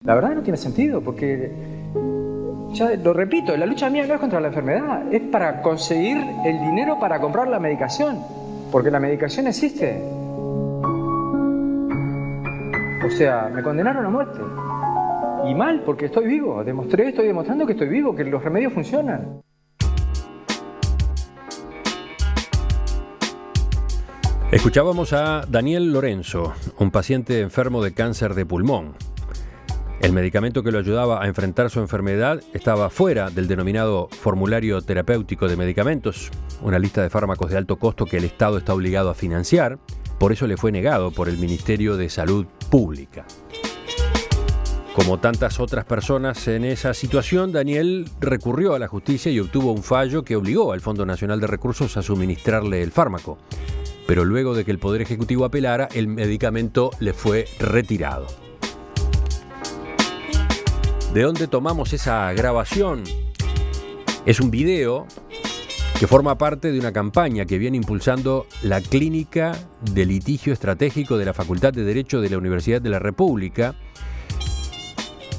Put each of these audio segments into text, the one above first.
La verdad no tiene sentido, porque, ya lo repito, la lucha mía no es contra la enfermedad, es para conseguir el dinero para comprar la medicación, porque la medicación existe. O sea, me condenaron a muerte. Y mal, porque estoy vivo, estoy demostrando que estoy vivo, que los remedios funcionan. Escuchábamos a Daniel Lorenzo, un paciente enfermo de cáncer de pulmón. El medicamento que lo ayudaba a enfrentar su enfermedad estaba fuera del denominado formulario terapéutico de medicamentos, una lista de fármacos de alto costo que el Estado está obligado a financiar, por eso le fue negado por el Ministerio de Salud Pública. Como tantas otras personas en esa situación, Daniel recurrió a la justicia y obtuvo un fallo que obligó al Fondo Nacional de Recursos a suministrarle el fármaco. Pero luego de que el Poder Ejecutivo apelara, el medicamento le fue retirado. ¿De dónde tomamos esa grabación? Es un video que forma parte de una campaña que viene impulsando la Clínica de Litigio Estratégico de la Facultad de Derecho de la Universidad de la República,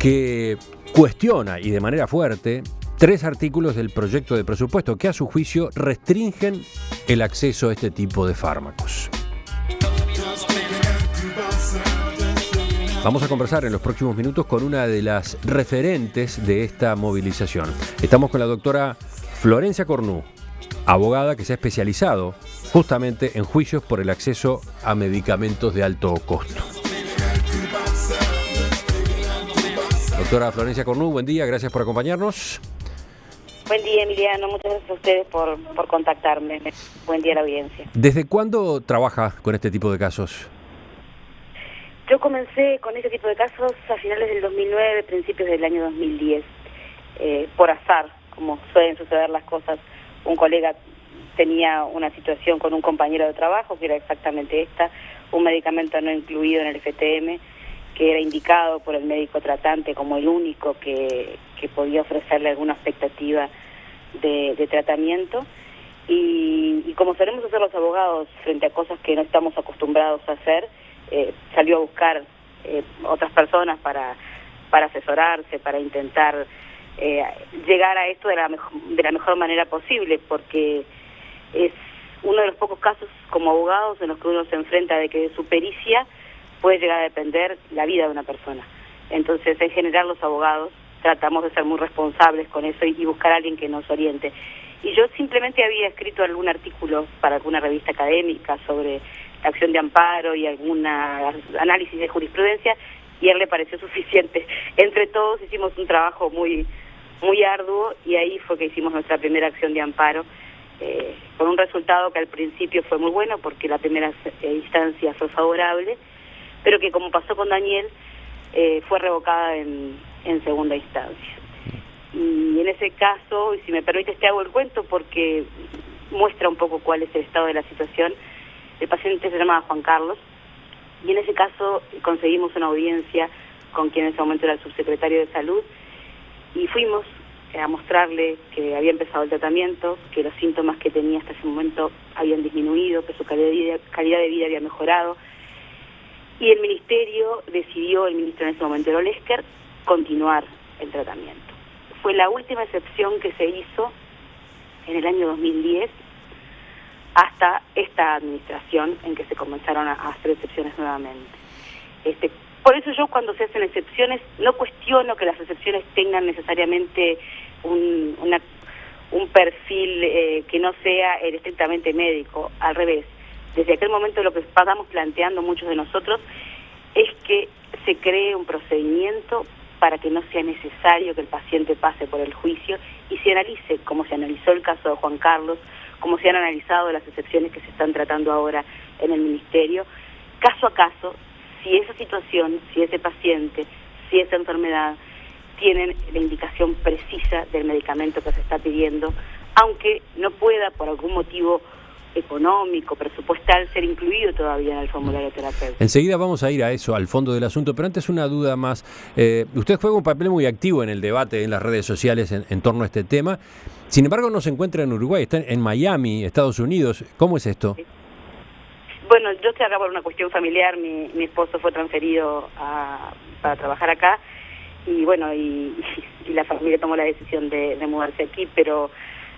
que cuestiona y de manera fuerte 3 artículos del proyecto de presupuesto que a su juicio restringen el acceso a este tipo de fármacos. Vamos a conversar en los próximos minutos con una de las referentes de esta movilización. Estamos con la doctora Florencia Cornu, abogada que se ha especializado justamente en juicios por el acceso a medicamentos de alto costo. Doctora Florencia Cornu, buen día, gracias por acompañarnos. Buen día, Emiliano, muchas gracias a ustedes por contactarme. Buen día a la audiencia. ¿Desde cuándo trabaja con este tipo de casos? Yo comencé con este tipo de casos a finales del 2009, principios del año 2010, por azar, como suelen suceder las cosas. Un colega tenía una situación con un compañero de trabajo, que era exactamente esta, un medicamento no incluido en el FTM, que era indicado por el médico tratante como el único que podía ofrecerle alguna expectativa de tratamiento. Y como solemos hacer los abogados frente a cosas que no estamos acostumbrados a hacer, salió a buscar otras personas para asesorarse, para intentar llegar a esto de la mejor manera posible, porque es uno de los pocos casos como abogados en los que uno se enfrenta de que de su pericia puede llegar a depender la vida de una persona. Entonces, en general, los abogados tratamos de ser muy responsables con eso y buscar a alguien que nos oriente. Y yo simplemente había escrito algún artículo para alguna revista académica sobre la acción de amparo y algún análisis de jurisprudencia, y a él le pareció suficiente. Entre todos hicimos un trabajo muy arduo, y ahí fue que hicimos nuestra primera acción de amparo, con un resultado que al principio fue muy bueno, porque la primera instancia fue favorable, pero que, como pasó con Daniel, fue revocada en segunda instancia. Y en ese caso, y si me permites te hago el cuento porque muestra un poco cuál es el estado de la situación. El paciente se llamaba Juan Carlos, y en ese caso conseguimos una audiencia con quien en ese momento era el subsecretario de Salud, y fuimos a mostrarle que había empezado el tratamiento, que los síntomas que tenía hasta ese momento habían disminuido, que su calidad de vida había mejorado. Y el ministerio decidió, el ministro en ese momento era Olesker, continuar el tratamiento. Fue la última excepción que se hizo en el año 2010 hasta esta administración en que se comenzaron a hacer excepciones nuevamente. Por eso yo, cuando se hacen excepciones, no cuestiono que las excepciones tengan necesariamente un perfil que no sea el estrictamente médico, al revés. Desde aquel momento lo que estamos planteando muchos de nosotros es que se cree un procedimiento para que no sea necesario que el paciente pase por el juicio y se analice, como se analizó el caso de Juan Carlos, como se han analizado las excepciones que se están tratando ahora en el ministerio, caso a caso, si esa situación, si ese paciente, si esa enfermedad tienen la indicación precisa del medicamento que se está pidiendo, aunque no pueda por algún motivo económico, presupuestal, ser incluido todavía en el formulario terapéutico. Enseguida vamos a ir a eso, al fondo del asunto, pero antes una duda más. Usted juega un papel muy activo en el debate en las redes sociales en torno a este tema. Sin embargo, no se encuentra en Uruguay, está en Miami, Estados Unidos. ¿Cómo es esto? Sí. Bueno, yo estoy acá por una cuestión familiar. Mi esposo fue transferido para trabajar acá, y bueno, y la familia tomó la decisión de mudarse aquí, pero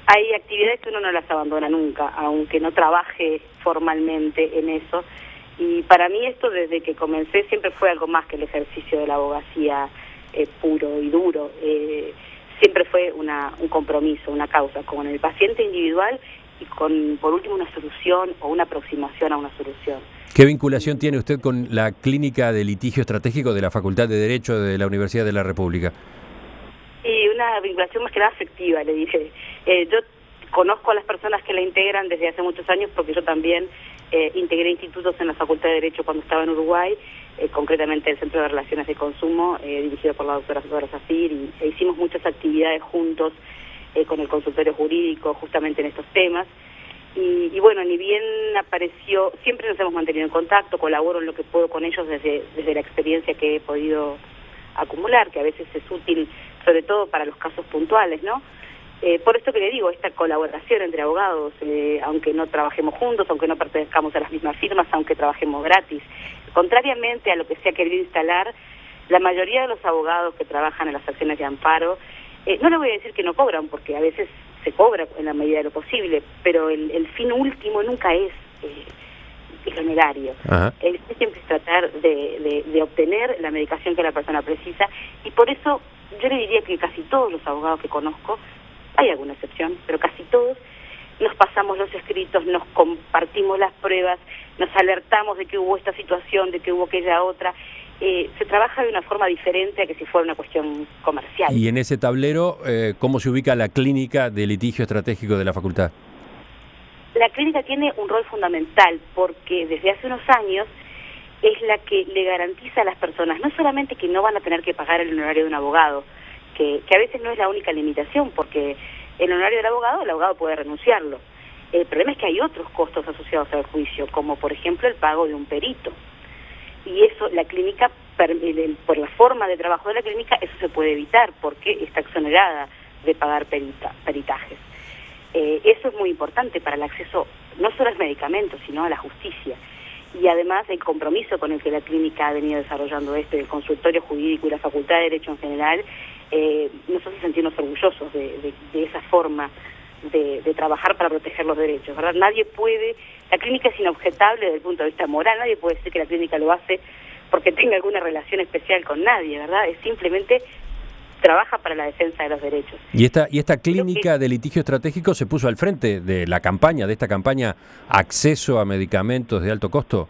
hay actividades que uno no las abandona nunca, aunque no trabaje formalmente en eso. Y para mí esto, desde que comencé, siempre fue algo más que el ejercicio de la abogacía puro y duro. Siempre fue un compromiso, una causa, con el paciente individual y con, por último, una solución o una aproximación a una solución. ¿Qué vinculación tiene usted con la Clínica de Litigio Estratégico de la Facultad de Derecho de la Universidad de la República? Y una vinculación más que nada afectiva, le dije. Yo conozco a las personas que la integran desde hace muchos años, porque yo también integré institutos en la Facultad de Derecho cuando estaba en Uruguay, concretamente el Centro de Relaciones de Consumo, dirigido por la doctora Zafir, y hicimos muchas actividades juntos con el consultorio jurídico, justamente en estos temas. Y bueno, ni bien apareció, siempre nos hemos mantenido en contacto, colaboro en lo que puedo con ellos desde la experiencia que he podido acumular, que a veces es útil, sobre todo para los casos puntuales, ¿no? Por esto que le digo, esta colaboración entre abogados, aunque no trabajemos juntos, aunque no pertenezcamos a las mismas firmas, aunque trabajemos gratis. Contrariamente a lo que se ha querido instalar, la mayoría de los abogados que trabajan en las acciones de amparo, no le voy a decir que no cobran, porque a veces se cobra en la medida de lo posible, pero el fin último nunca es el honorario. El fin siempre es tratar de obtener la medicación que la persona precisa, y por eso yo le diría que casi todos los abogados que conozco, hay alguna excepción, pero casi todos, nos pasamos los escritos, nos compartimos las pruebas, nos alertamos de que hubo esta situación, de que hubo aquella otra. Se trabaja de una forma diferente a que si fuera una cuestión comercial. Y en ese tablero, ¿cómo se ubica la Clínica de Litigio Estratégico de la Facultad? La clínica tiene un rol fundamental porque desde hace unos años es la que le garantiza a las personas, no solamente que no van a tener que pagar el honorario de un abogado, que a veces no es la única limitación, porque el honorario del abogado, el abogado puede renunciarlo. El problema es que hay otros costos asociados al juicio, como por ejemplo el pago de un perito. Y eso, la clínica, por la forma de trabajo de la clínica, eso se puede evitar, porque está exonerada de pagar peritajes. Eso es muy importante para el acceso, no solo al medicamento, sino a la justicia. Y además el compromiso con el que la clínica ha venido desarrollando el consultorio jurídico y la Facultad de Derecho en general, nos hace sentirnos orgullosos de esa forma de trabajar para proteger los derechos, ¿verdad? Nadie puede, la clínica es inobjetable desde el punto de vista moral, nadie puede decir que la clínica lo hace porque tenga alguna relación especial con nadie, ¿verdad? Es simplemente trabaja para la defensa de los derechos. ¿Y esta clínica de litigio estratégico se puso al frente de la campaña, de esta campaña acceso a medicamentos de alto costo?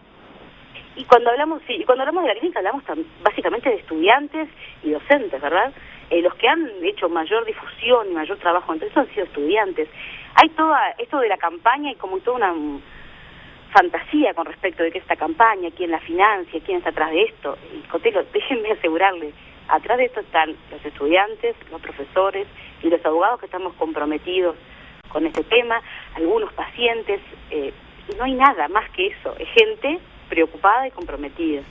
Y cuando hablamos de la clínica hablamos básicamente de estudiantes y docentes, ¿verdad? Los que han hecho mayor difusión y mayor trabajo entre eso han sido estudiantes. Hay todo esto de la campaña y como toda una fantasía con respecto de que esta campaña, quién la financia, quién está atrás de esto. Y Cotelo, déjenme asegurarle, atrás de esto están los estudiantes, los profesores y los abogados que estamos comprometidos con este tema, algunos pacientes, no hay nada más que eso, es gente preocupada y comprometida.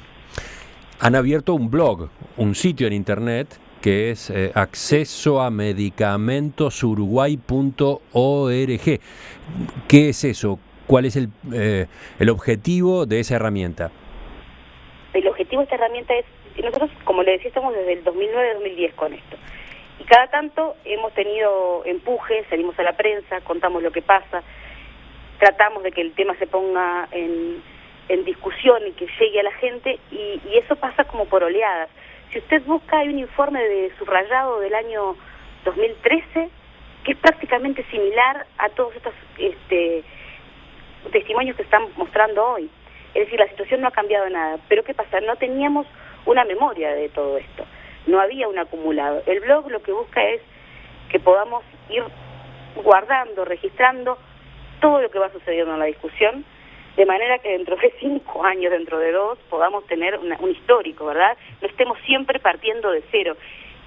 Han abierto un blog, un sitio en internet que es accesoamedicamentosuruguay.org. ¿Qué es eso? ¿Cuál es el objetivo de esa herramienta? El objetivo de esta herramienta es, nosotros, como le decía, estamos desde el 2009-2010 con esto. Y cada tanto hemos tenido empujes, salimos a la prensa, contamos lo que pasa, tratamos de que el tema se ponga en discusión y que llegue a la gente, y eso pasa como por oleadas. Si usted busca, hay un informe de subrayado del año 2013 que es prácticamente similar a todos estos testimonios que están mostrando hoy. Es decir, la situación no ha cambiado nada. Pero ¿qué pasa? No teníamos una memoria de todo esto. No había un acumulado. El blog lo que busca es que podamos ir guardando, registrando todo lo que va sucediendo en la discusión, de manera que dentro de 5 años, dentro de 2, podamos tener un histórico, ¿verdad? No estemos siempre partiendo de cero.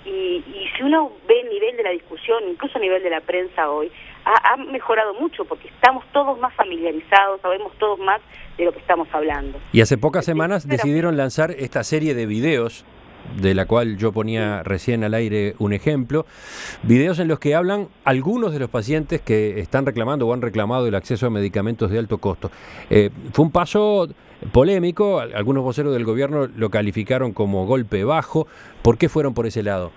Y si uno ve el nivel de la discusión, incluso a nivel de la prensa hoy, ha mejorado mucho porque estamos todos más familiarizados, sabemos todos más de lo que estamos hablando. Y hace pocas semanas decidieron lanzar esta serie de videos de la cual yo ponía recién al aire un ejemplo, videos en los que hablan algunos de los pacientes que están reclamando o han reclamado el acceso a medicamentos de alto costo. Fue un paso polémico, algunos voceros del gobierno lo calificaron como golpe bajo. ¿Por qué fueron por ese lado?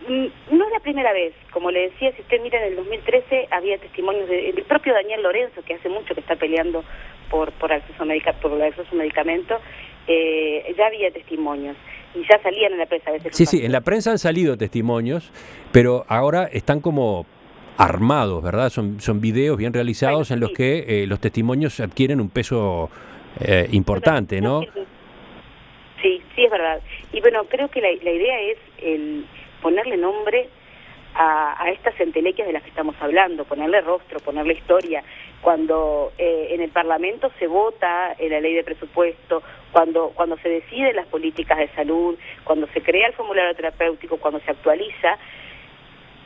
No es la primera vez, como le decía, si usted mira en el 2013 había testimonios del propio Daniel Lorenzo, que hace mucho que está peleando por acceso a medicamentos, ya había testimonios y ya salían en la prensa a veces. Sí, en la prensa han salido testimonios, pero ahora están como armados, ¿verdad? Son videos bien realizados, bueno, en los que los testimonios adquieren un peso importante, ¿no? Sí, es verdad. Y bueno, creo que la idea es ponerle nombre a estas entelequias de las que estamos hablando, ponerle rostro, ponerle historia. Cuando en el Parlamento se vota la ley de presupuesto, cuando se deciden las políticas de salud, cuando se crea el formulario terapéutico, cuando se actualiza,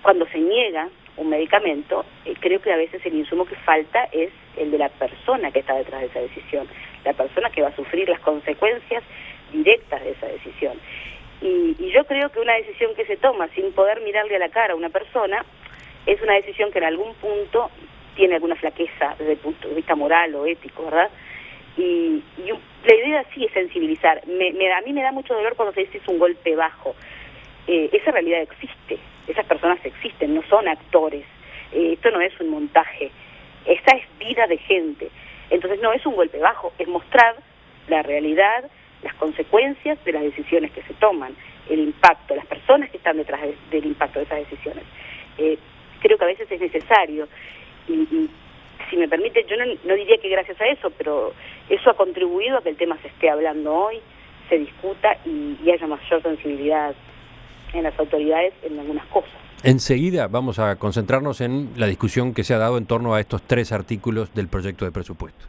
cuando se niega un medicamento, creo que a veces el insumo que falta es el de la persona que está detrás de esa decisión, la persona que va a sufrir las consecuencias directas de esa decisión. Y yo creo que una decisión que se toma sin poder mirarle a la cara a una persona es una decisión que en algún punto tiene alguna flaqueza desde el punto de vista moral o ético, ¿verdad? Y la idea sí es sensibilizar. A mí me da mucho dolor cuando se dice es un golpe bajo. Esa realidad existe, esas personas existen, no son actores. Esto no es un montaje, esa es vida de gente. Entonces no es un golpe bajo, es mostrar la realidad, las consecuencias de las decisiones que se toman, el impacto, las personas que están detrás del impacto de esas decisiones. Creo que a veces es necesario y si me permite, yo no diría que gracias a eso, pero eso ha contribuido a que el tema se esté hablando hoy, se discuta y haya mayor sensibilidad en las autoridades en algunas cosas. Enseguida vamos a concentrarnos en la discusión que se ha dado en torno a estos 3 artículos del proyecto de presupuesto.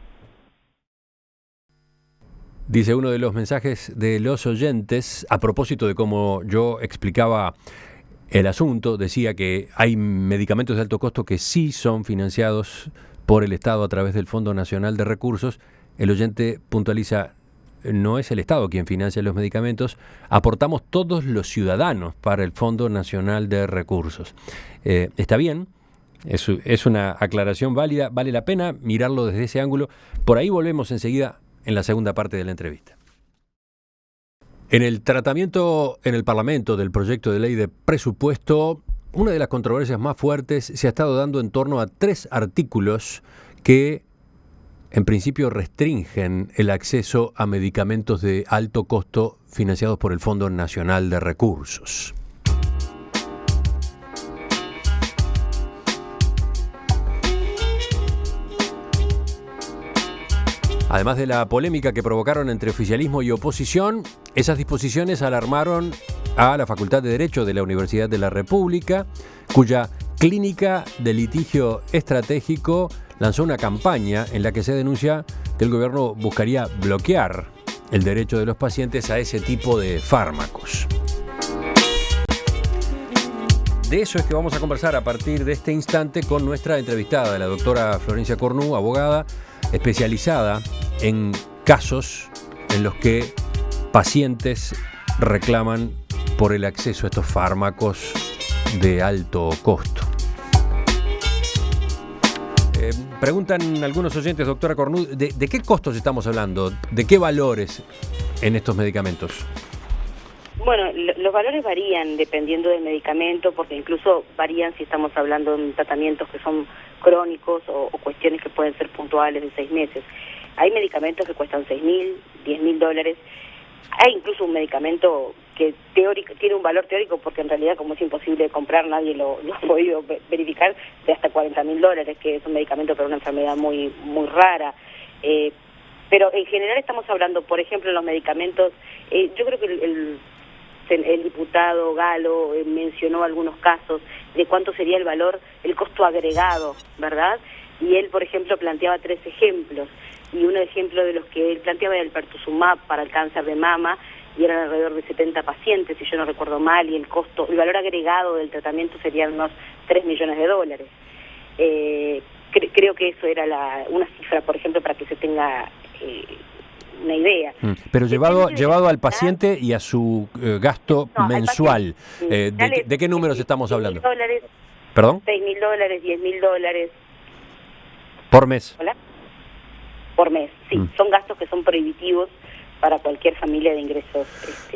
Dice uno de los mensajes de los oyentes, a propósito de cómo yo explicaba el asunto, decía que hay medicamentos de alto costo que sí son financiados por el Estado a través del Fondo Nacional de Recursos. El oyente puntualiza, no es el Estado quien financia los medicamentos, aportamos todos los ciudadanos para el Fondo Nacional de Recursos. Está bien, es una aclaración válida, vale la pena mirarlo desde ese ángulo. Por ahí volvemos enseguida en la segunda parte de la entrevista. En el tratamiento en el Parlamento del proyecto de ley de presupuesto, una de las controversias más fuertes se ha estado dando en torno a 3 artículos que en principio restringen el acceso a medicamentos de alto costo financiados por el Fondo Nacional de Recursos. Además de la polémica que provocaron entre oficialismo y oposición, esas disposiciones alarmaron a la Facultad de Derecho de la Universidad de la República, cuya Clínica de Litigio Estratégico lanzó una campaña en la que se denuncia que el gobierno buscaría bloquear el derecho de los pacientes a ese tipo de fármacos. De eso es que vamos a conversar a partir de este instante con nuestra entrevistada, la doctora Florencia Cornu, abogada especializada en casos en los que pacientes reclaman por el acceso a estos fármacos de alto costo. Preguntan algunos oyentes, doctora Cornu, ¿de qué costos estamos hablando? ¿De qué valores en estos medicamentos? Bueno, los valores varían dependiendo del medicamento, porque incluso varían si estamos hablando de tratamientos que son crónicos o cuestiones que pueden ser puntuales de 6 meses. Hay medicamentos que cuestan $6.000, $10.000. Hay incluso un medicamento que tiene un valor teórico, porque en realidad, como es imposible de comprar, nadie lo ha podido verificar, de hasta $40.000, que es un medicamento para una enfermedad muy rara. Pero en general estamos hablando, por ejemplo, en los medicamentos, yo creo que el diputado Galo mencionó algunos casos de cuánto sería el valor, el costo agregado, ¿verdad? Y él, por ejemplo, planteaba 3 ejemplos, y un ejemplo de los que él planteaba era el pertuzumab para el cáncer de mama, y eran alrededor de 70 pacientes, si yo no recuerdo mal, y el valor agregado del tratamiento serían unos $3 millones. Creo que eso era una cifra, por ejemplo, para que se tenga una idea. Pero llevado al paciente y a su gasto mensual. ¿De qué números estamos hablando? $6.000, ¿Perdón? $6.000, $10.000. ¿Por mes? ¿Hola? Por mes, sí. Son gastos que son prohibitivos para cualquier familia de ingresos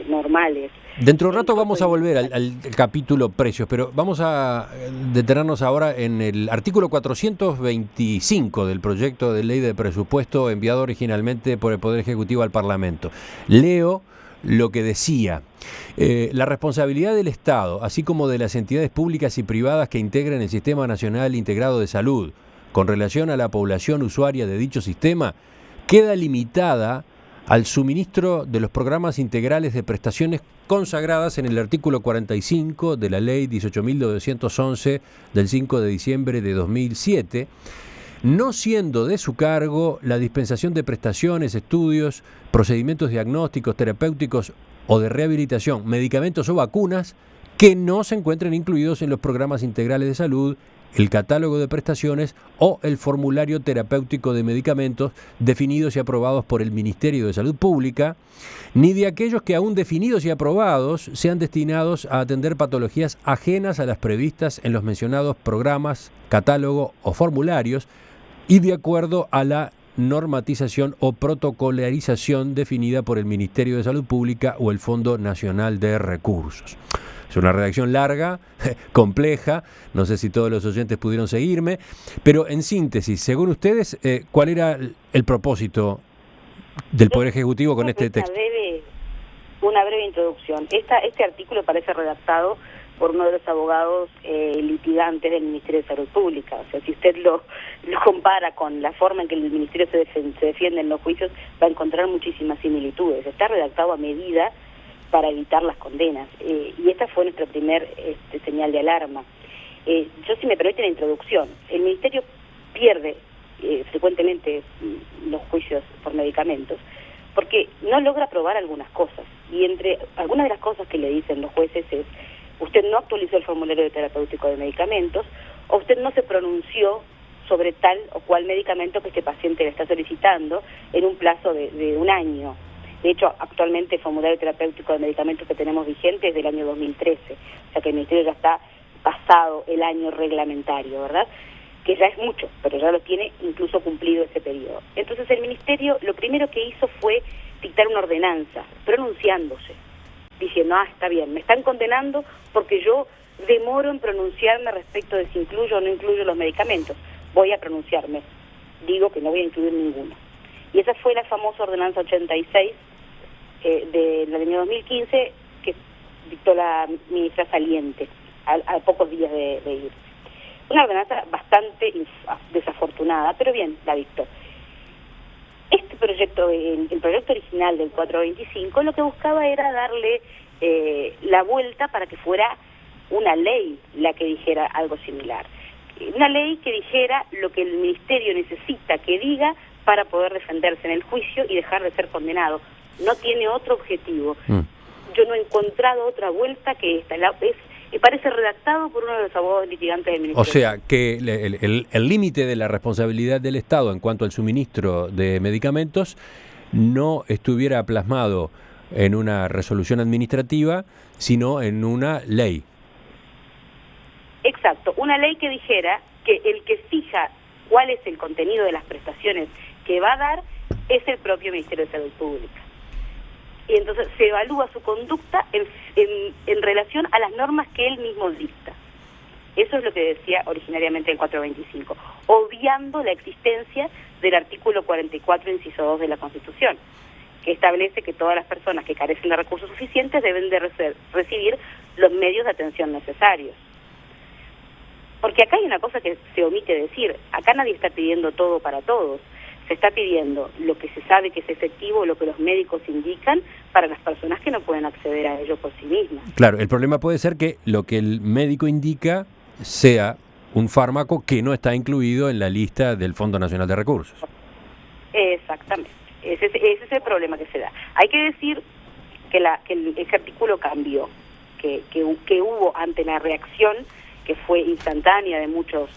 normales. Dentro de un rato vamos a volver al capítulo precios, pero vamos a detenernos ahora en el artículo 425 del proyecto de ley de presupuesto enviado originalmente por el Poder Ejecutivo al Parlamento. Leo lo que decía: la responsabilidad del Estado, así como de las entidades públicas y privadas que integran el Sistema Nacional Integrado de Salud, con relación a la población usuaria de dicho sistema, queda limitada al suministro de los programas integrales de prestaciones consagradas en el artículo 45 de la Ley 18.911 del 5 de diciembre de 2007, no siendo de su cargo la dispensación de prestaciones, estudios, procedimientos diagnósticos, terapéuticos o de rehabilitación, medicamentos o vacunas que no se encuentren incluidos en los programas integrales de salud, el catálogo de prestaciones o el formulario terapéutico de medicamentos definidos y aprobados por el Ministerio de Salud Pública, ni de aquellos que aún definidos y aprobados sean destinados a atender patologías ajenas a las previstas en los mencionados programas, catálogo o formularios y de acuerdo a la normatización o protocolarización definida por el Ministerio de Salud Pública o el Fondo Nacional de Recursos. Es una redacción larga, compleja, no sé si todos los oyentes pudieron seguirme, pero en síntesis, según ustedes, ¿cuál era el propósito del Poder Ejecutivo con este texto? Una breve introducción. Este artículo parece redactado por uno de los abogados litigantes del Ministerio de Salud Pública. O sea, si usted lo compara con la forma en que el Ministerio se defiende en los juicios, va a encontrar muchísimas similitudes. Está redactado a medida para evitar las condenas. Y esta fue nuestra primer señal de alarma. Yo, si me permite la introducción, el Ministerio pierde frecuentemente los juicios por medicamentos porque no logra probar algunas cosas. Y entre algunas de las cosas que le dicen los jueces es: usted no actualizó el formulario terapéutico de medicamentos, o usted no se pronunció sobre tal o cual medicamento que este paciente le está solicitando en un plazo de un año. De hecho, actualmente el formulario terapéutico de medicamentos que tenemos vigente es del año 2013, o sea que el Ministerio ya está pasado el año reglamentario, ¿verdad? Que ya es mucho, pero ya lo tiene incluso cumplido ese periodo. Entonces el Ministerio lo primero que hizo fue dictar una ordenanza, pronunciándose, diciendo: está bien, me están condenando porque yo demoro en pronunciarme respecto de si incluyo o no incluyo los medicamentos. Voy a pronunciarme, digo que no voy a incluir ninguno. Y esa fue la famosa ordenanza 86 del año 2015 que dictó la ministra saliente a pocos días de irse. Una ordenanza bastante desafortunada, pero bien, la dictó. Este proyecto, el proyecto original del 425, lo que buscaba era darle la vuelta para que fuera una ley la que dijera algo similar. Una ley que dijera lo que el Ministerio necesita que diga para poder defenderse en el juicio y dejar de ser condenado. No tiene otro objetivo. Yo no he encontrado otra vuelta que esta. Parece redactado por uno de los abogados litigantes del Ministerio. O sea, que el límite de la responsabilidad del Estado en cuanto al suministro de medicamentos no estuviera plasmado en una resolución administrativa, sino en una ley. Exacto, una ley que dijera que el que fija cuál es el contenido de las prestaciones que va a dar es el propio Ministerio de Salud Pública. Y entonces se evalúa su conducta en relación a las normas que él mismo dicta. Eso es lo que decía originariamente el 425, obviando la existencia del artículo 44, inciso 2 de la Constitución, que establece que todas las personas que carecen de recursos suficientes deben de recibir los medios de atención necesarios. Porque acá hay una cosa que se omite decir: acá nadie está pidiendo todo para todos. Se está pidiendo lo que se sabe que es efectivo, lo que los médicos indican, para las personas que no pueden acceder a ello por sí mismas. Claro, el problema puede ser que lo que el médico indica sea un fármaco que no está incluido en la lista del Fondo Nacional de Recursos. Exactamente, ese es el problema que se da. Hay que decir que ese artículo cambió, que hubo ante la reacción, que fue instantánea de muchos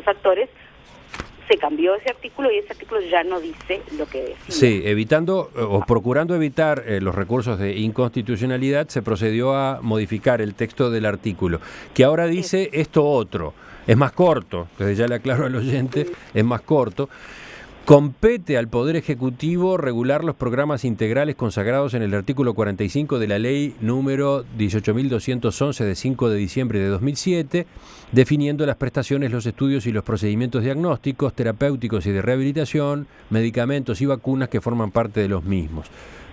actores, se cambió ese artículo y ese artículo ya no dice lo que decía. Sí, evitando o procurando evitar los recursos de inconstitucionalidad, se procedió a modificar el texto del artículo, que ahora dice esto otro. Es más corto, desde ya le aclaro al oyente, es más corto. Compete al Poder Ejecutivo regular los programas integrales consagrados en el artículo 45 de la Ley número 18.211 de 5 de diciembre de 2007, definiendo las prestaciones, los estudios y los procedimientos diagnósticos, terapéuticos y de rehabilitación, medicamentos y vacunas que forman parte de los mismos.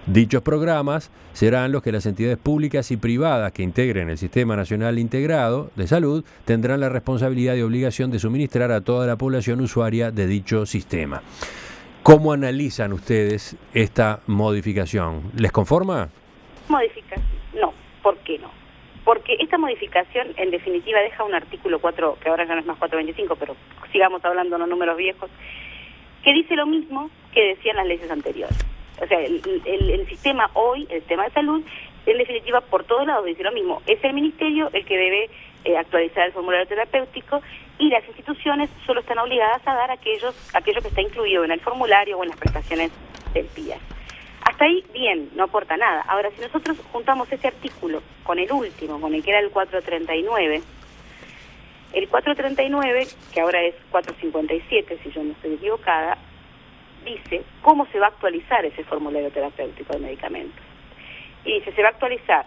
Dichos programas serán los que las entidades públicas y privadas que integren el Sistema Nacional Integrado de Salud tendrán la responsabilidad y obligación de suministrar a toda la población usuaria de dicho sistema. ¿Cómo analizan ustedes esta modificación? ¿Les conforma? Modificación, no. ¿Por qué no? Porque esta modificación, en definitiva, deja un artículo 4, que ahora ya no es más 425, pero sigamos hablando de los números viejos, que dice lo mismo que decían las leyes anteriores. O sea, el sistema hoy, el sistema de salud, en definitiva, por todos lados dice lo mismo. Es el ministerio el que debe actualizar el formulario terapéutico y las instituciones solo están obligadas a dar aquello que está incluido en el formulario o en las prestaciones del PIA. Hasta ahí, bien, no aporta nada. Ahora, si nosotros juntamos ese artículo con el último, con el que era el 439, el 439, que ahora es 457, si yo no estoy equivocada, dice cómo se va a actualizar ese formulario terapéutico de medicamentos. Y dice, se va a actualizar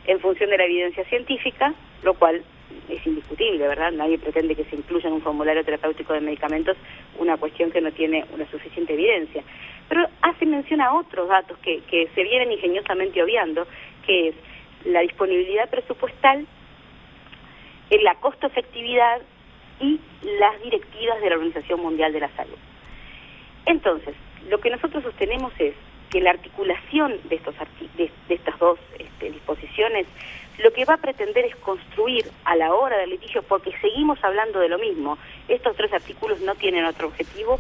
en función de la evidencia científica, lo cual es indiscutible, ¿verdad? Nadie pretende que se incluya en un formulario terapéutico de medicamentos una cuestión que no tiene una suficiente evidencia. Pero hace mención a otros datos que se vienen ingeniosamente obviando, que es la disponibilidad presupuestal, la costo-efectividad y las directivas de la Organización Mundial de la Salud. Entonces, lo que nosotros sostenemos es que la articulación de estas dos disposiciones lo que va a pretender es construir a la hora del litigio, porque seguimos hablando de lo mismo. Estos tres artículos no tienen otro objetivo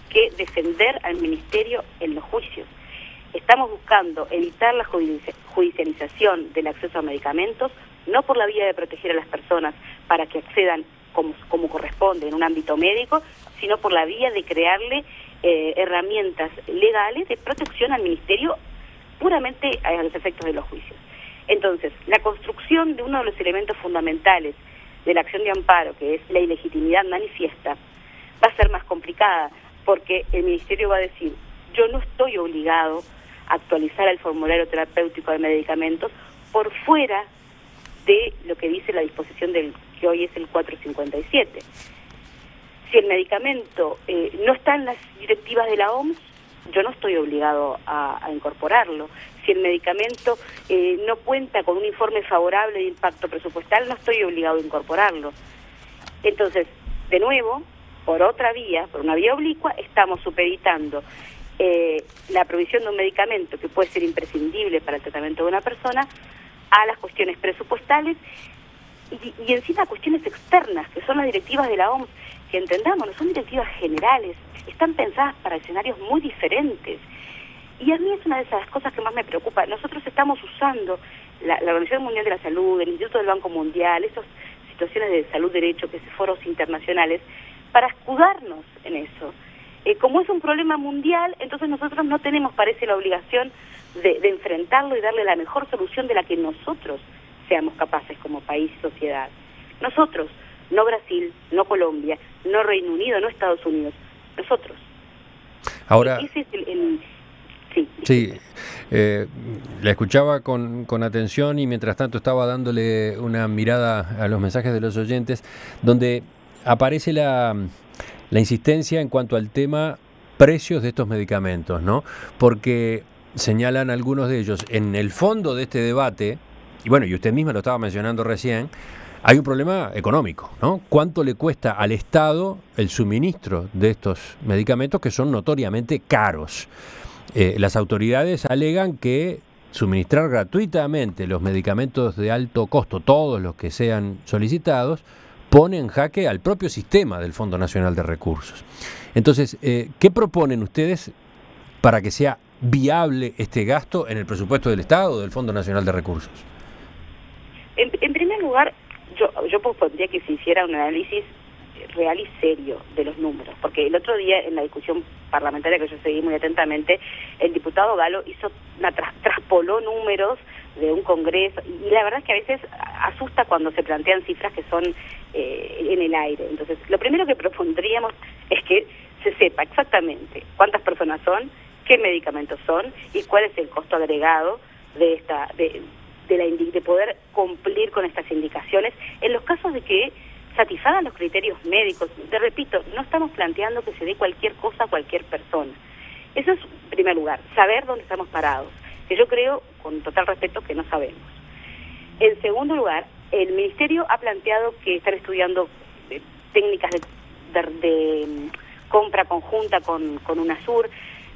que defender al Ministerio en los juicios. Estamos buscando evitar la judicialización del acceso a medicamentos, no por la vía de proteger a las personas para que accedan como corresponde en un ámbito médico, sino por la vía de crearle herramientas legales de protección al Ministerio puramente a los efectos de los juicios. Entonces, la construcción de uno de los elementos fundamentales de la acción de amparo, que es la ilegitimidad manifiesta, va a ser más complicada, porque el Ministerio va a decir, yo no estoy obligado a actualizar el formulario terapéutico de medicamentos por fuera de lo que dice la disposición del que hoy es el 457. Si el medicamento no está en las directivas de la OMS, yo no estoy obligado a incorporarlo. Si el medicamento no cuenta con un informe favorable de impacto presupuestal, no estoy obligado a incorporarlo. Entonces, de nuevo, por una vía oblicua, estamos supeditando la provisión de un medicamento que puede ser imprescindible para el tratamiento de una persona a las cuestiones presupuestales y encima a cuestiones externas, que son las directivas de la OMS, que entendamos, no son directivas generales, están pensadas para escenarios muy diferentes. Y a mí es una de esas cosas que más me preocupa. Nosotros estamos usando la Organización Mundial de la Salud, el Instituto del Banco Mundial, esas situaciones de salud derecho, que son foros internacionales, para escudarnos en eso. Como es un problema mundial, entonces nosotros no tenemos, parece, la obligación de enfrentarlo y darle la mejor solución de la que nosotros seamos capaces como país y sociedad. Nosotros, no Brasil, no Colombia, no Reino Unido, no Estados Unidos, nosotros. Ahora, ese es sí, la escuchaba con atención y mientras tanto estaba dándole una mirada a los mensajes de los oyentes, donde aparece la insistencia en cuanto al tema precios de estos medicamentos, ¿no? Porque señalan algunos de ellos, en el fondo de este debate, y bueno, y usted misma lo estaba mencionando recién, hay un problema económico, ¿no? ¿Cuánto le cuesta al Estado el suministro de estos medicamentos que son notoriamente caros? Las autoridades alegan que suministrar gratuitamente los medicamentos de alto costo, todos los que sean solicitados, pone en jaque al propio sistema del Fondo Nacional de Recursos. Entonces, ¿qué proponen ustedes para que sea viable este gasto en el presupuesto del Estado o del Fondo Nacional de Recursos? En primer lugar, yo propondría que se hiciera un análisis real y serio de los números, porque el otro día en la discusión parlamentaria que yo seguí muy atentamente, el diputado Galo traspoló números de un congreso, y la verdad es que a veces asusta cuando se plantean cifras que son en el aire. Entonces, lo primero que propondríamos es que se sepa exactamente cuántas personas son, qué medicamentos son y cuál es el costo agregado de de poder cumplir con estas indicaciones en los casos de que satisfagan los criterios médicos. Te repito, no estamos planteando que se dé cualquier cosa a cualquier persona. Eso es, en primer lugar, saber dónde estamos parados, que yo creo, con total respeto, que no sabemos. En segundo lugar, el Ministerio ha planteado que están estudiando técnicas de compra conjunta con UNASUR.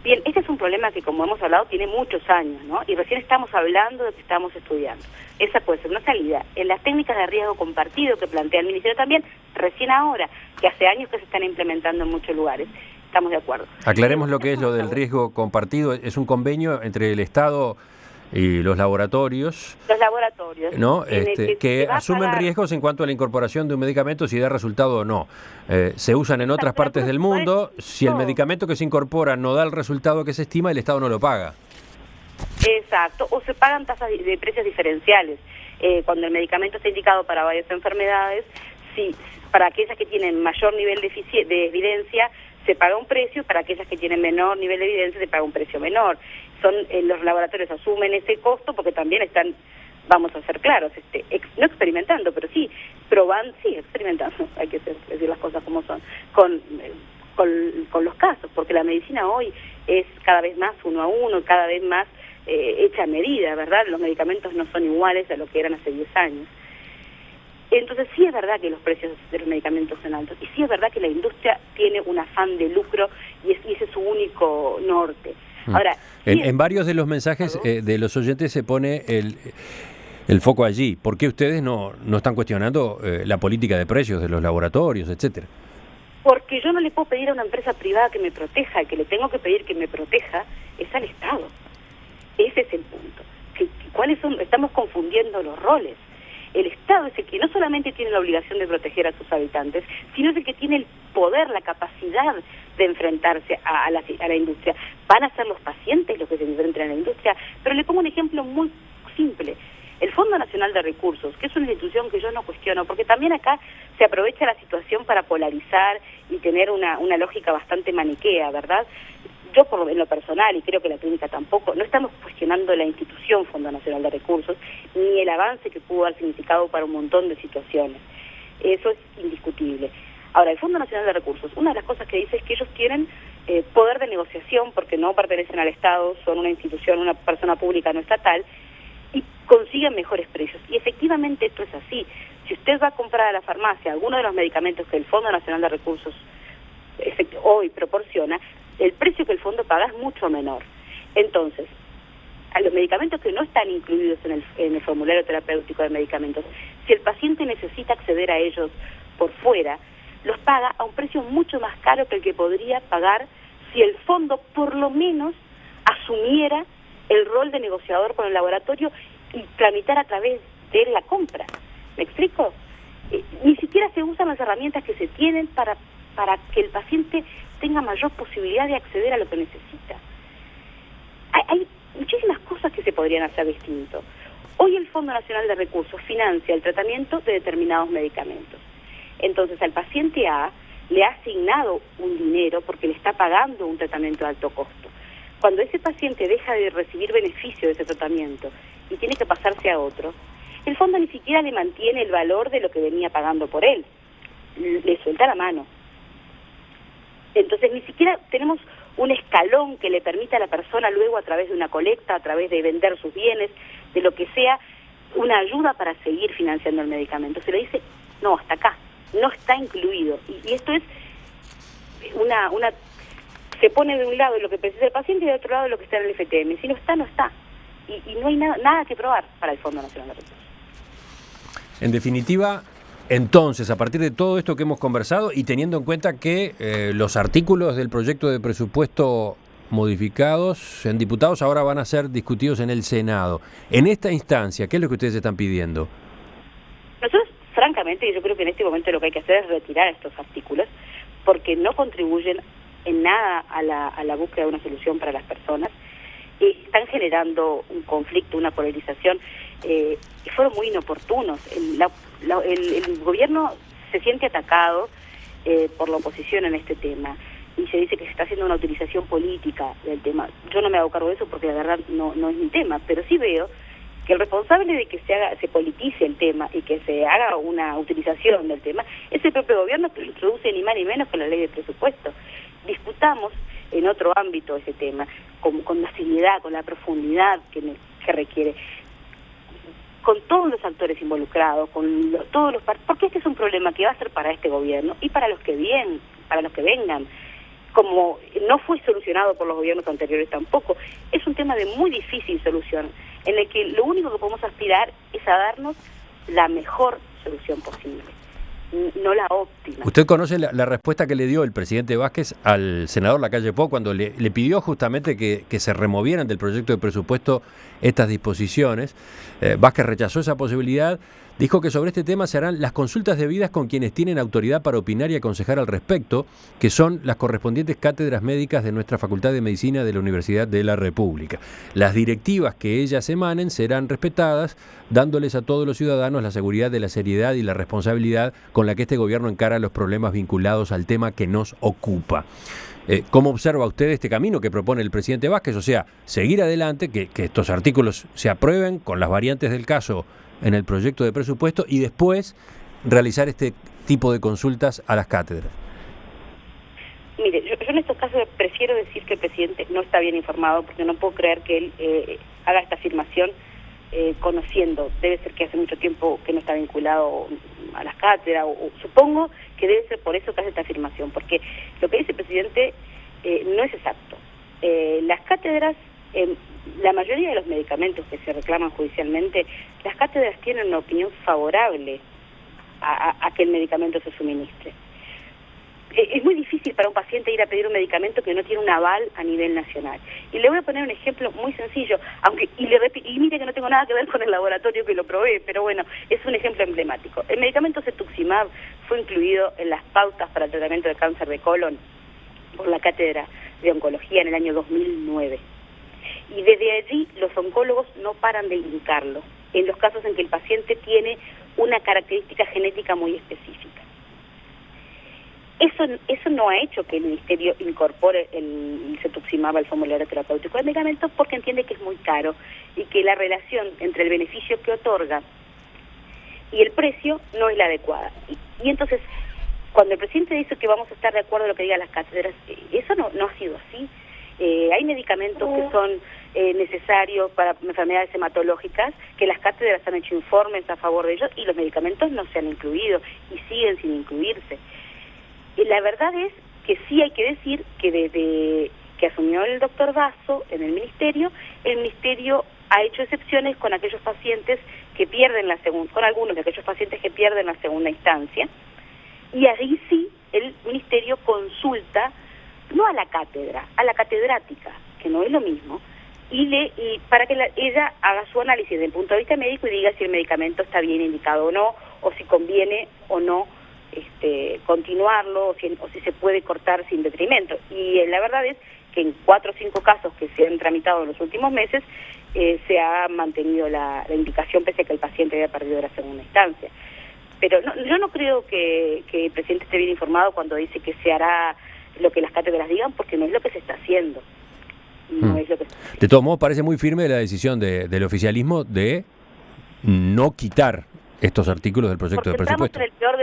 Bien, este es un problema que, como hemos hablado, tiene muchos años, ¿no? Y recién estamos hablando de que estamos estudiando. Esa puede ser una salida. En las técnicas de riesgo compartido que plantea el Ministerio también, recién ahora, que hace años que se están implementando en muchos lugares. Estamos de acuerdo. Aclaremos lo que es lo del riesgo compartido. Es un convenio entre el Estado y los laboratorios. Los laboratorios. ¿No? Que asumen riesgos en cuanto a la incorporación de un medicamento, si da resultado o no. Se usan en otras partes del mundo. Si el medicamento que se incorpora no da el resultado que se estima, el Estado no lo paga. Exacto. O se pagan tasas de precios diferenciales. Cuando el medicamento está indicado para varias enfermedades, para aquellas que tienen mayor nivel de evidencia, se paga un precio, para aquellas que tienen menor nivel de evidencia se paga un precio menor. Los laboratorios asumen ese costo porque también están, vamos a ser claros, no experimentando, pero sí experimentando, hay que decir las cosas como son, con los casos, porque la medicina hoy es cada vez más 1 a 1, cada vez más hecha a medida, ¿verdad? Los medicamentos no son iguales a lo que eran hace 10 años. Entonces sí es verdad que los precios de los medicamentos son altos, y sí es verdad que la industria tiene un afán de lucro y ese es su único norte. Ahora, en varios de los mensajes de los oyentes se pone el foco allí. ¿Por qué ustedes no están cuestionando la política de precios de los laboratorios, etcétera? Porque yo no le puedo pedir a una empresa privada que me proteja, el que le tengo que pedir que me proteja es al Estado. Ese es el punto. ¿Cuáles son? Estamos confundiendo los roles. El Estado es el que no solamente tiene la obligación de proteger a sus habitantes, sino es el que tiene el poder, la capacidad de enfrentarse a la industria. Van a ser los pacientes los que se enfrenten a la industria, pero le pongo un ejemplo muy simple. El Fondo Nacional de Recursos, que es una institución que yo no cuestiono, porque también acá se aprovecha la situación para polarizar y tener una lógica bastante maniquea, ¿verdad? Yo, en lo personal, y creo que la clínica tampoco, no estamos cuestionando la institución Fondo Nacional de Recursos, ni el avance que pudo haber significado para un montón de situaciones. Eso es indiscutible. Ahora, el Fondo Nacional de Recursos, una de las cosas que dice es que ellos tienen poder de negociación, porque no pertenecen al Estado, son una institución, una persona pública no estatal, y consiguen mejores precios. Y efectivamente esto es así. Si usted va a comprar a la farmacia alguno de los medicamentos que el Fondo Nacional de Recursos hoy proporciona, el precio que el fondo paga es mucho menor. Entonces, a los medicamentos que no están incluidos en el formulario terapéutico de medicamentos, si el paciente necesita acceder a ellos por fuera, los paga a un precio mucho más caro que el que podría pagar si el fondo por lo menos asumiera el rol de negociador con el laboratorio y tramitar a través de la compra. ¿Me explico? Ni siquiera se usan las herramientas que se tienen para que el paciente tenga mayor posibilidad de acceder a lo que necesita. Hay muchísimas cosas que se podrían hacer distinto. Hoy el Fondo Nacional de Recursos financia el tratamiento de determinados medicamentos. Entonces al paciente A le ha asignado un dinero porque le está pagando un tratamiento de alto costo. Cuando ese paciente deja de recibir beneficio de ese tratamiento y tiene que pasarse a otro, el fondo ni siquiera le mantiene el valor de lo que venía pagando por él. Le suelta la mano. Entonces ni siquiera tenemos un escalón que le permita a la persona luego, a través de una colecta, a través de vender sus bienes, de lo que sea, una ayuda para seguir financiando el medicamento. Se le dice, no, hasta acá, no está incluido. Y esto es se pone de un lado lo que precisa el paciente y de otro lado lo que está en el FTM. Si no está, no está. Y no hay nada que probar para el Fondo Nacional de Recursos. En definitiva, entonces, a partir de todo esto que hemos conversado y teniendo en cuenta que los artículos del proyecto de presupuesto modificados en diputados ahora van a ser discutidos en el Senado. En esta instancia, ¿qué es lo que ustedes están pidiendo? Nosotros, francamente, básicamente yo creo que en este momento lo que hay que hacer es retirar estos artículos, porque no contribuyen en nada a la búsqueda de una solución para las personas, están generando un conflicto, una polarización, y fueron muy inoportunos. El gobierno se siente atacado por la oposición en este tema, y se dice que se está haciendo una utilización política del tema. Yo no me hago cargo de eso porque la verdad no es mi tema, pero sí veo que el responsable de que se politice el tema y que se haga una utilización del tema es el propio gobierno, que lo introduce ni más ni menos con la ley de presupuesto. Discutamos en otro ámbito ese tema, con la seriedad, con la profundidad que requiere, con todos los actores involucrados, con todos los porque este es un problema que va a ser para este gobierno y para los que vengan, como no fue solucionado por los gobiernos anteriores tampoco. Es un tema de muy difícil solución, en el que lo único que podemos aspirar es a darnos la mejor solución posible, no la óptima. ¿Usted conoce la respuesta que le dio el presidente Vázquez al senador Lacalle Pou cuando le pidió justamente que se removieran del proyecto de presupuesto estas disposiciones? Vázquez rechazó esa posibilidad, dijo que sobre este tema se harán las consultas debidas con quienes tienen autoridad para opinar y aconsejar al respecto, que son las correspondientes cátedras médicas de nuestra Facultad de Medicina de la Universidad de la República. Las directivas que ellas emanen serán respetadas, dándoles a todos los ciudadanos la seguridad de la seriedad y la responsabilidad con la que este gobierno encara los problemas vinculados al tema que nos ocupa. ¿Cómo observa usted este camino que propone el presidente Vázquez? O sea, seguir adelante, que estos artículos se aprueben con las variantes del caso en el proyecto de presupuesto y después realizar este tipo de consultas a las cátedras. Mire, yo en estos casos prefiero decir que el presidente no está bien informado, porque no puedo creer que él haga esta afirmación conociendo. Debe ser que hace mucho tiempo que no está vinculado a las cátedras, o supongo que debe ser por eso que hace esta afirmación, porque lo que dice el presidente no es exacto. Las cátedras, la mayoría de los medicamentos que se reclaman judicialmente, las cátedras tienen una opinión favorable a que el medicamento se suministre. Es muy difícil para un paciente ir a pedir un medicamento que no tiene un aval a nivel nacional. Y le voy a poner un ejemplo muy sencillo, y mire que no tengo nada que ver con el laboratorio que lo provee, pero bueno, es un ejemplo emblemático. El medicamento cetuximab fue incluido en las pautas para el tratamiento de cáncer de colon por la Cátedra de Oncología en el año 2009. Y desde allí los oncólogos no paran de indicarlo, en los casos en que el paciente tiene una característica genética muy específica. Eso no ha hecho que el Ministerio incorpore el cetuximab al formulario terapéutico de medicamentos, porque entiende que es muy caro y que la relación entre el beneficio que otorga y el precio no es la adecuada. Y entonces, cuando el presidente dice que vamos a estar de acuerdo en lo que digan las cátedras, eso no ha sido así. Hay medicamentos que son necesarios para enfermedades hematológicas, que las cátedras han hecho informes a favor de ellos y los medicamentos no se han incluido y siguen sin incluirse. Y la verdad es que sí hay que decir que desde que asumió el doctor Basso en el ministerio ha hecho excepciones con aquellos pacientes que pierden con algunos de aquellos pacientes que pierden la segunda instancia, y ahí sí el ministerio consulta no a la cátedra, a la catedrática, que no es lo mismo, y para que ella haga su análisis desde el punto de vista médico y diga si el medicamento está bien indicado o no, o si conviene o no continuarlo, o si se puede cortar sin detrimento. Y la verdad es que en 4 o 5 casos que se han tramitado en los últimos meses se ha mantenido la indicación pese a que el paciente había perdido la segunda instancia. Pero yo no creo que el presidente esté bien informado cuando dice que se hará lo que las cátedras digan, porque no es lo que se está haciendo. De todos modos, parece muy firme la decisión del oficialismo de no quitar estos artículos del proyecto de presupuesto. Entramos en el peor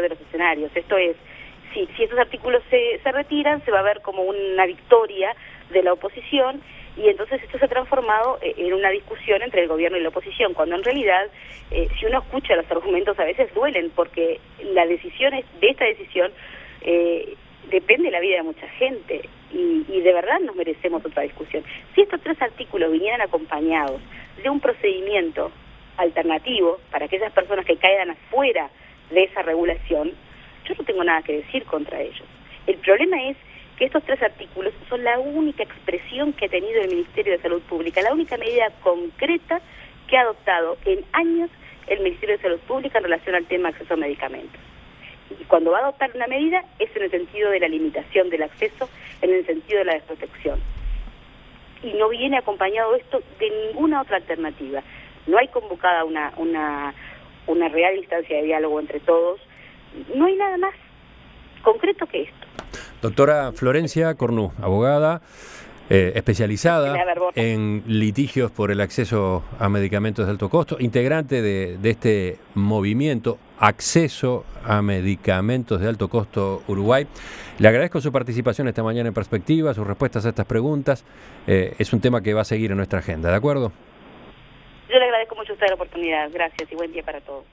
de los escenarios. Esto es, si estos artículos se retiran, se va a ver como una victoria de la oposición, y entonces esto se ha transformado en una discusión entre el gobierno y la oposición, cuando en realidad, si uno escucha los argumentos, a veces duelen, porque de esta decisión depende la vida de mucha gente, y de verdad nos merecemos otra discusión. Si estos 3 artículos vinieran acompañados de un procedimiento alternativo para aquellas personas que caigan afuera de esa regulación, yo no tengo nada que decir contra ellos. El problema es que estos 3 artículos son la única expresión que ha tenido el Ministerio de Salud Pública, la única medida concreta que ha adoptado en años el Ministerio de Salud Pública en relación al tema de acceso a medicamentos. Y cuando va a adoptar una medida es en el sentido de la limitación del acceso, en el sentido de la desprotección. Y no viene acompañado esto de ninguna otra alternativa. No hay convocada una real instancia de diálogo entre todos. No hay nada más concreto que esto. Doctora Florencia Cornu, abogada especializada en litigios por el acceso a medicamentos de alto costo, integrante de este movimiento Acceso a Medicamentos de Alto Costo Uruguay. Le agradezco su participación esta mañana en Perspectiva, sus respuestas a estas preguntas. Es un tema que va a seguir en nuestra agenda, ¿de acuerdo? Yo le agradezco mucho a usted la oportunidad. Gracias y buen día para todos.